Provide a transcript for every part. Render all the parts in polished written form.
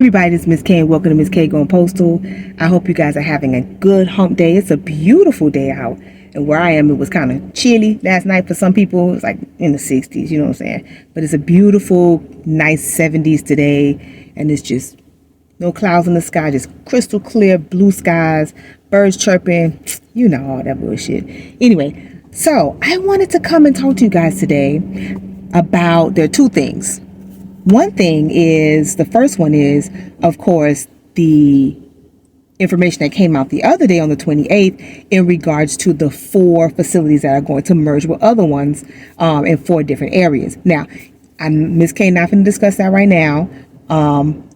everybody, it's Miss K and welcome to Miss K Going Postal. I hope you guys are having a good hump day. It's a beautiful day out. And where I am, it was kind of chilly last night for some people. It's like in the 60s, you know what I'm saying? But it's a beautiful, nice 70s today. And it's just no clouds in the sky, just crystal clear blue skies, birds chirping, you know, all that bullshit. Anyway, so I wanted to come and talk to you guys today about, there are two things. One thing is, the first one is, of course, the information that came out the other day on the 28th in regards to the 4 facilities that are going to merge with other ones in 4 different areas. Now, I'm Ms. K not going to discuss that right now.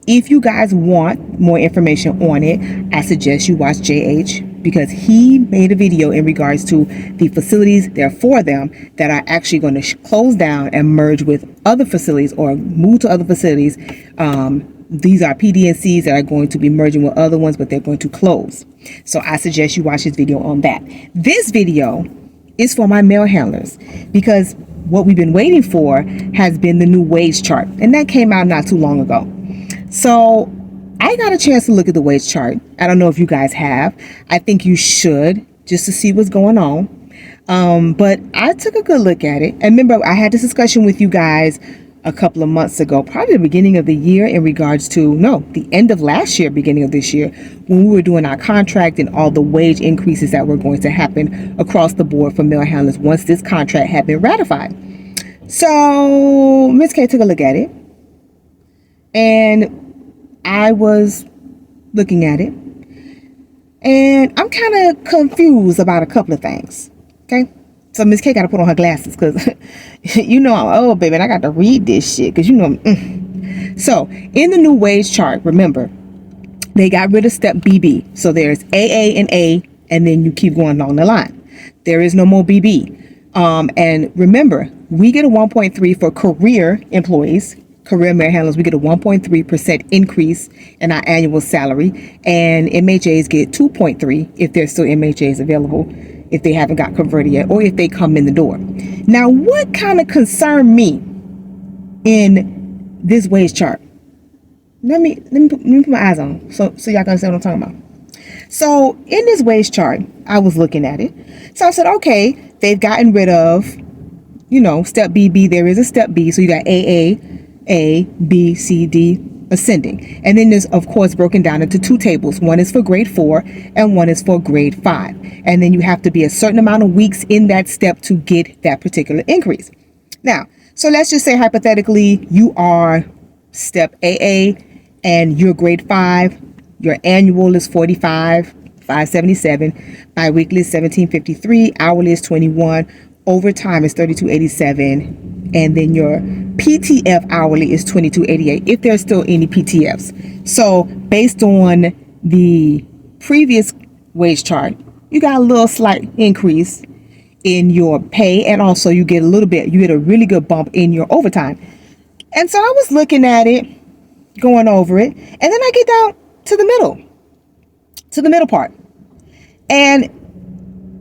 If you guys want more information on it, I suggest you watch JH, because he made a video in regards to the facilities. There are 4 of them that are actually going to close down and merge with other facilities or move to other facilities. These are PD&Cs that are going to be merging with other ones, but they're going to close. So I suggest you watch his video on that. This video is for my mail handlers, because what we've been waiting for has been the new wage chart, and that came out not too long ago. So I got a chance to look at the wage chart. I don't know if you guys have. I think you should, just to see what's going on. But I took a good look at it. And remember, I had this discussion with you guys a couple of months ago, probably the beginning of the year, in regards to, the end of last year, beginning of this year, when we were doing our contract and all the wage increases that were going to happen across the board for mail handlers once this contract had been ratified. So Ms. K took a look at it, and I was looking at it, and I'm kind of confused about a couple of things. Okay, so Miss K got to put on her glasses, because you know I'm old, baby, and I got to read this shit, because you know. So in the new wage chart, remember, they got rid of step BB. So there's AA and A, and then you keep going along the line. There is no more BB. And remember, we get a 1.3 for career employees. Career mail handlers, we get a 1.3% increase in our annual salary, and MHAs get 2.3 if there's still MHAs available, if they haven't got converted yet, or if they come in the door. Now, what kind of concerned me in this wage chart? Let me put my eyes on, so y'all can understand what I'm talking about. So in this wage chart, I was looking at it. So I said, okay, they've gotten rid of, step BB. There is a step B, so you got AA, A, B, C, D, ascending. And then there's, of course, broken down into 2 tables. One is for grade 4 and one is for grade 5. And then you have to be a certain amount of weeks in that step to get that particular increase. Now, so let's just say hypothetically you are step AA and you're grade 5. Your annual is 45,577. Biweekly is 1753. Hourly is 21. Overtime is 3287, and then your PTF hourly is 2288 if there's still any PTFs. So based on the previous wage chart, you got a little slight increase in your pay, and also you get a really good bump in your overtime. And so I was looking at it, going over it, and then I get down to the middle part, and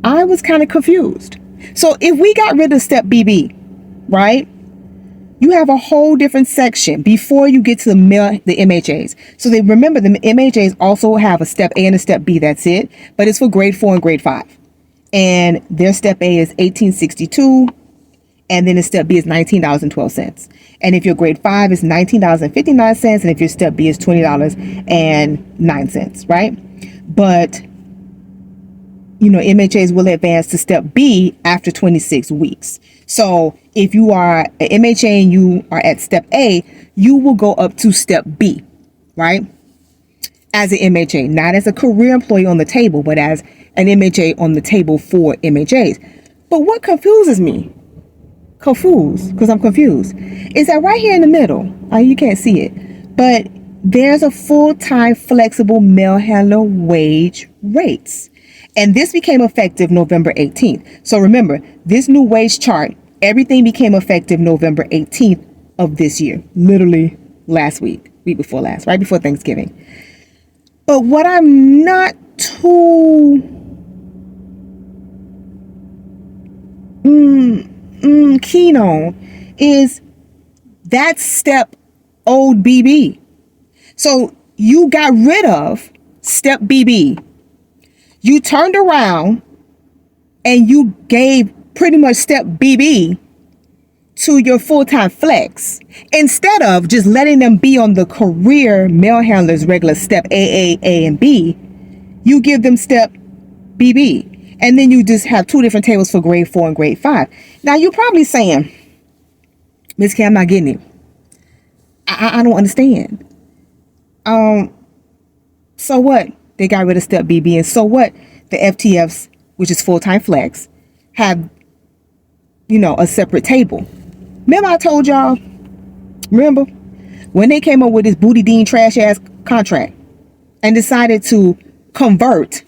I was kind of confused. So if we got rid of step BB, right, you have a whole different section before you get to the MHAs. So remember, the MHAs also have a step A and a step B. That's it. But it's for grade 4 and grade 5. And their step A is $18.62. And then the step B is $19.12. And if your grade 5 is $19.59. And if your step B is $20.09, right? But MHAs will advance to step B after 26 weeks. So if you are an MHA and you are at step A, you will go up to step B, right? As an MHA, not as a career employee on the table, but as an MHA on the table for MHAs. But what confuses me, because I'm confused, is that right here in the middle, you can't see it, but there's a full-time flexible mail handler wage rates. And this became effective November 18th. So remember, this new wage chart, everything became effective November 18th of this year. Literally last week before last, right before Thanksgiving. But what I'm not too keen on is that step old BB. So you got rid of step BB. You turned around and you gave pretty much step BB to your full-time flex instead of just letting them be on the career mail handlers regular step A, and B. You give them step BB, and then you just have two different tables for grade 4 and grade 5. Now you're probably saying, Ms. K, I'm not getting it. I don't understand. So what? They got rid of step BB, and so what? The FTFs, which is full-time flex, have, a separate table. Remember I told y'all, when they came up with this booty dean trash ass contract and decided to convert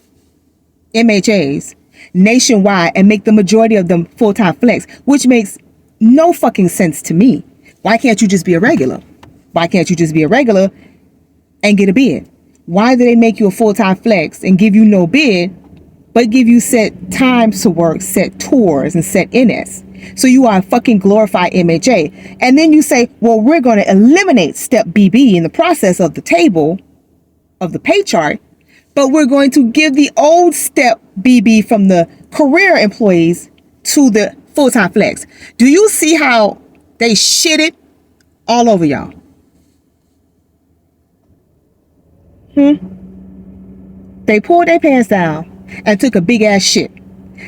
MHAs nationwide and make the majority of them full-time flex, which makes no fucking sense to me. Why can't you just be a regular? Why can't you just be a regular and get a bid? Why do they make you a full-time flex and give you no bid, but give you set times to work, set tours, and set NS? So you are a fucking glorified MHA. And then you say, well, we're going to eliminate step BB in the process of the table of the pay chart, but we're going to give the old step BB from the career employees to the full-time flex. Do you see how they shit it all over y'all? They pulled their pants down and took a big ass shit.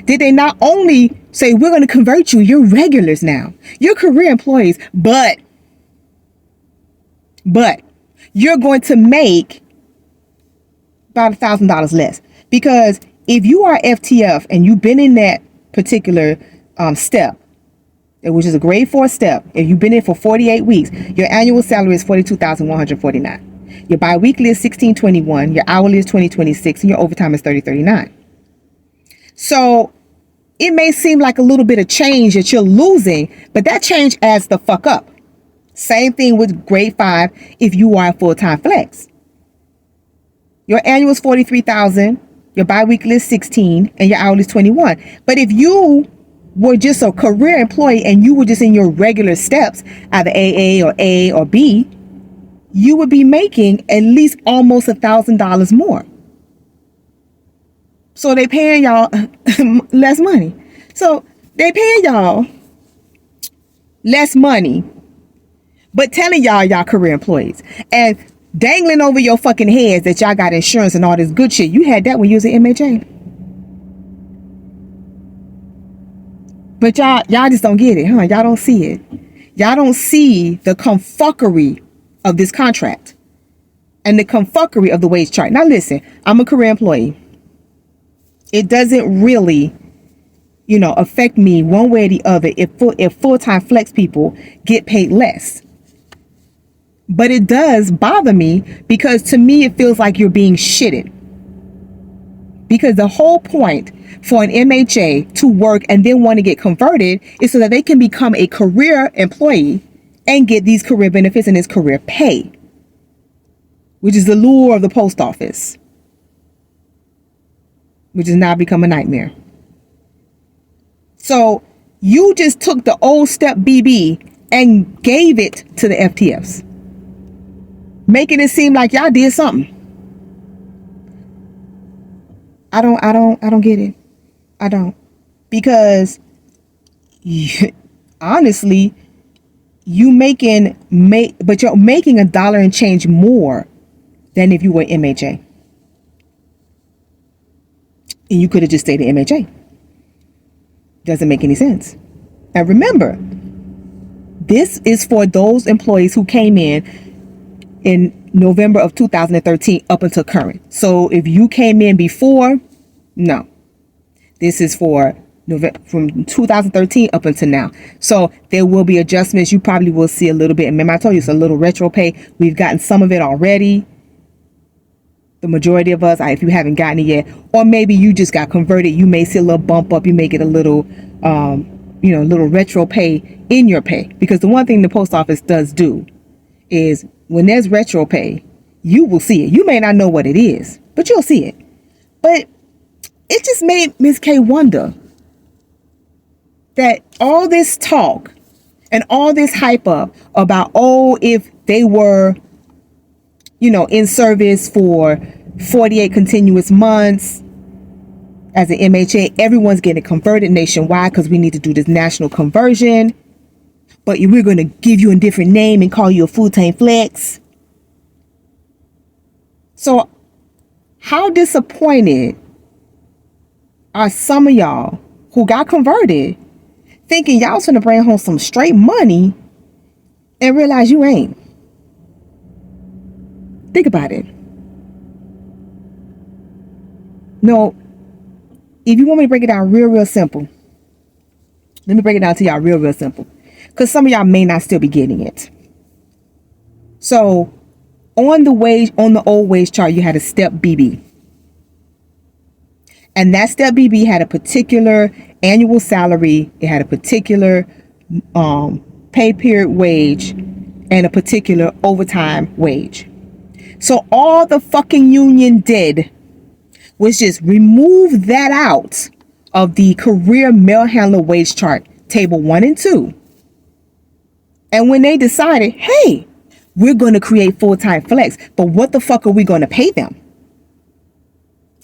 Did they not only say, we're going to convert you, you're regulars now, you're career employees, but you're going to make about $1,000 less? Because if you are FTF and you've been in that particular step, which is a grade 4 step, if you've been in for 48 weeks, your annual salary is $42,149. Your biweekly is $1,621, your hourly is $20.26, and your overtime is $30.39. So it may seem like a little bit of change that you're losing, but that change adds the fuck up. Same thing with grade 5 if you are a full-time flex. Your annual is $43,000, your biweekly is $16, and your hourly is $21. But if you were just a career employee and you were just in your regular steps, either AA or A or B, you would be making at least almost $1,000 more. So they paying y'all less money. So they paying y'all less money, but telling y'all career employees and dangling over your fucking heads that y'all got insurance and all this good shit. You had that when you was an MHA. But y'all just don't get it, huh? Y'all don't see it. Y'all don't see the confuckery of this contract and the confuckery of the wage chart. Now listen, I'm a career employee. It doesn't really, affect me one way or the other if full-time flex people get paid less. But it does bother me because to me it feels like you're being shitted. Because the whole point for an MHA to work and then want to get converted is so that they can become a career employee and get these career benefits and this career pay, which is the lure of the post office, which has now become a nightmare. So you just took the old step BB and gave it to the FTFs, making it seem like y'all did something. I don't get it. I don't. Because honestly, but you're making $1 and change more than if you were MHA. And you could have just stayed at MHA. Doesn't make any sense. And remember, this is for those employees who came in November of 2013 up until current. So if you came in before, no. This is for November from 2013 up until now. So there will be adjustments. You probably will see a little bit. And remember, I told you it's a little retro pay. We've gotten some of it already. The majority of us, if you haven't gotten it yet, or maybe you just got converted, you may see a little bump up. You may get a little, little retro pay in your pay. Because the one thing the post office does do is when there's retro pay, you will see it. You may not know what it is, but you'll see it. But it just made Ms. K wonder that all this talk and all this hype up about, if they were in service for 48 continuous months as an MHA. Everyone's getting converted nationwide because we need to do this national conversion. But we're going to give you a different name and call you a full-time flex. So how disappointed are some of y'all who got converted thinking y'all was going to bring home some straight money and realize you ain't? Think about it. No, if you want me to break it down real simple, let me break it down to y'all real simple. Because some of y'all may not still be getting it. So on the old wage chart, you had a step BB. And that step BB had a particular annual salary. It had a particular pay period wage and a particular overtime wage. So all the fucking union did was just remove that out of the career mail handler wage chart, table 1 and 2. And when they decided, hey, we're going to create full-time flex, but what the fuck are we going to pay them?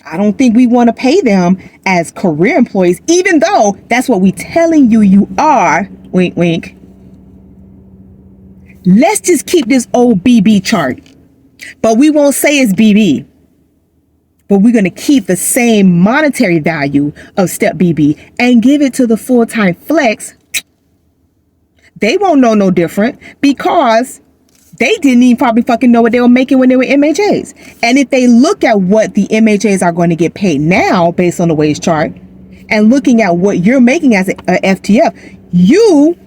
I don't think we want to pay them as career employees, even though that's what we telling you are. Wink, wink. Let's just keep this old BB chart, but we won't say it's BB. But we're going to keep the same monetary value of step BB and give it to the full-time flex. They won't know no different because they didn't even probably fucking know what they were making when they were MHAs. And if they look at what the MHAs are going to get paid now based on the wage chart and looking at what you're making as a FTF, you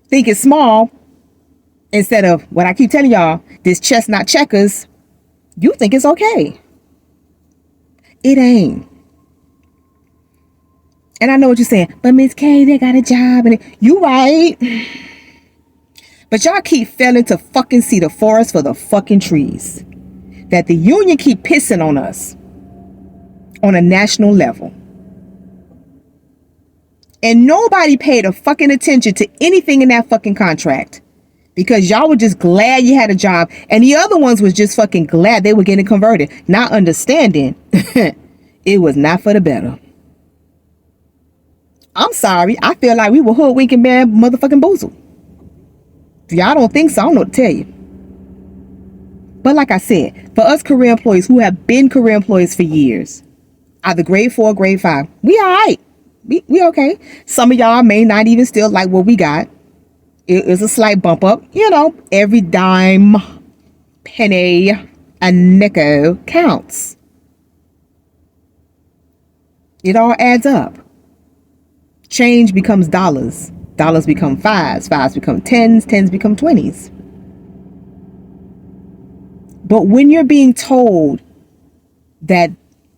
think it's small instead of what I keep telling y'all, this chestnut checkers. You think it's okay. It ain't. And I know what you're saying, but Miss K, they got a job. And you right. But y'all keep failing to fucking see the forest for the fucking trees. That the union keep pissing on us on a national level. And nobody paid a fucking attention to anything in that fucking contract. Because y'all were just glad you had a job. And the other ones was just fucking glad they were getting converted. Not understanding it was not for the better. I'm sorry. I feel like we were hoodwinking bad motherfucking boozle. If y'all don't think so, I don't know what to tell you. But like I said, for us career employees who have been career employees for years, either grade 4 or grade 5, we all right. We okay. Some of y'all may not even still like what we got. It is a slight bump up. Every dime, penny, and nickel counts. It all adds up. Change becomes dollars. Dollars become fives. Fives become tens. Tens become 20s. But when you're being told that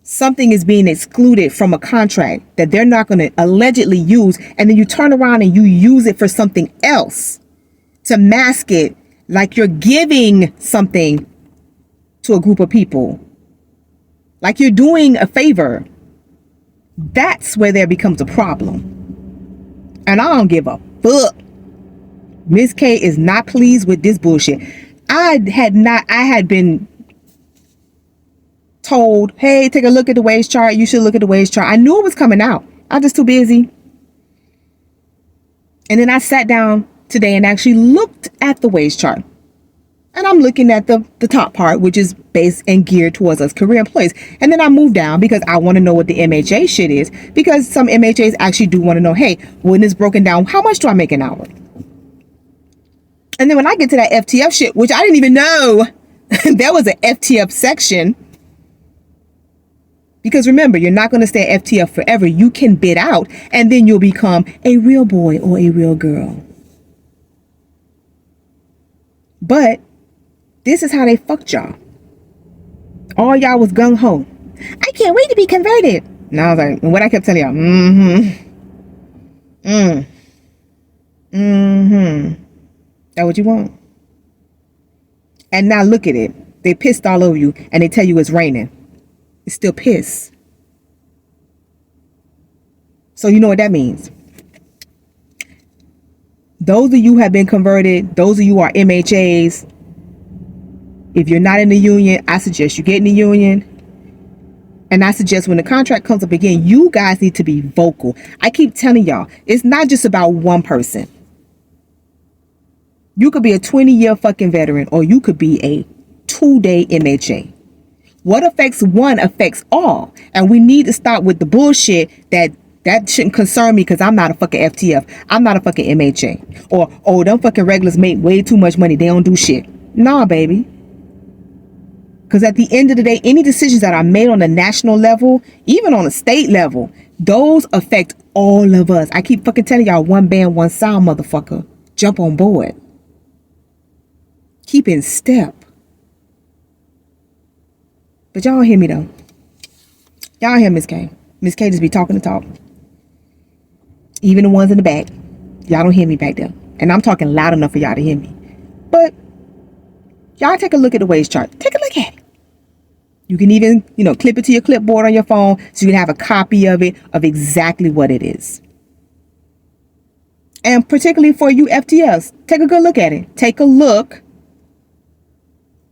something is being excluded from a contract that they're not going to allegedly use, and then you turn around and you use it for something else to mask it like you're giving something to a group of people, like you're doing a favor, that's where there becomes a problem. And I don't give a fuck. Miss K is not pleased with this bullshit. I had been told, hey, take a look at the wage chart. You should look at the wage chart. I knew it was coming out. I'm just too busy. And then I sat down today and actually looked at the wage chart. And I'm looking at the top part, which is based and geared towards us career employees. And then I moved down because I want to know what the MHA shit is. Because some MHAs actually do want to know, hey, when it's broken down, how much do I make an hour? And then when I get to that FTF shit, which I didn't even know there was an FTF section. Because remember, you're not going to stay at FTF forever. You can bid out and then you'll become a real boy or a real girl. But this is how they fucked y'all. All y'all was gung-ho. I can't wait to be converted. And I was like, and what I kept telling y'all, that what you want? And now look at it. They pissed all over you and they tell you it's raining. It's still piss. So you know what that means. Those of you who have been converted, those of you who are MHAs, if you're not in the union, I suggest you get in the union. And I suggest when the contract comes up again, you guys need to be vocal. I keep telling y'all, it's not just about one person. You could be a 20-year fucking veteran, or you could be a 2-day MHA. What affects one affects all. And we need to stop with the bullshit that shouldn't concern me because I'm not a fucking FTF. I'm not a fucking MHA. Or, oh, them fucking regulars make way too much money. They don't do shit. Nah, baby. Because at the end of the day, any decisions that are made on the national level, even on a state level, those affect all of us. I keep fucking telling y'all, one band, one sound, motherfucker. Jump on board. Keep in step. But y'all hear me though. Y'all hear Miss K. Miss K just be talking the talk. Even the ones in the back. Y'all don't hear me back there. And I'm talking loud enough for y'all to hear me. But y'all take a look at the wage chart. Take a look at it. You can even, clip it to your clipboard on your phone so you can have a copy of it, of exactly what it is. And particularly for you FTS, take a good look at it. Take a look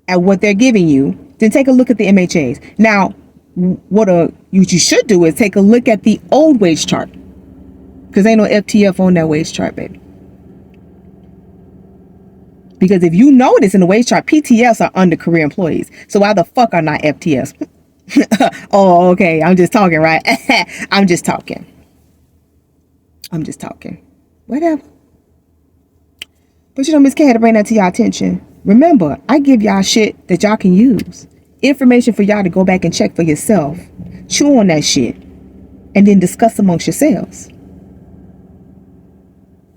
at what they're giving you. Then take a look at the MHAs. Now, what you should do is take a look at the old wage chart. Because ain't no FTF on that wage chart, baby. Because if you notice in the wage chart, PTS are under career employees. So why the fuck are not FTS? Oh, okay. I'm just talking, right? I'm just talking. Whatever. But Miss K had to bring that to y'all attention. Remember, I give y'all shit that y'all can use. Information for y'all to go back and check for yourself. Chew on that shit. And then discuss amongst yourselves.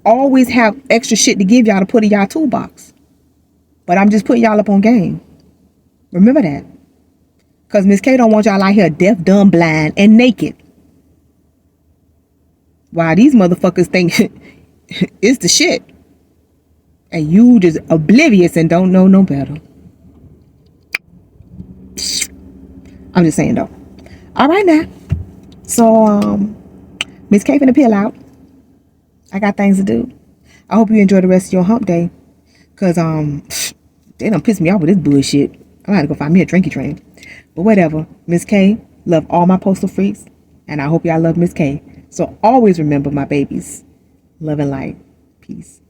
Always have extra shit to give y'all to put in y'all toolbox. But I'm just putting y'all up on game. Remember that. Because Miss K don't want y'all out here deaf, dumb, blind, and naked. While these motherfuckers think it's the shit. And you just oblivious and don't know no better. I'm just saying though. All right now. So, Miss K finna peel out. I got things to do. I hope you enjoy the rest of your hump day. Cause they done pissed me off with this bullshit. I'm gonna have to go find me a drinky train. But whatever. Miss K, love all my postal freaks. And I hope y'all love Miss K. So always remember, my babies. Love and light. Peace.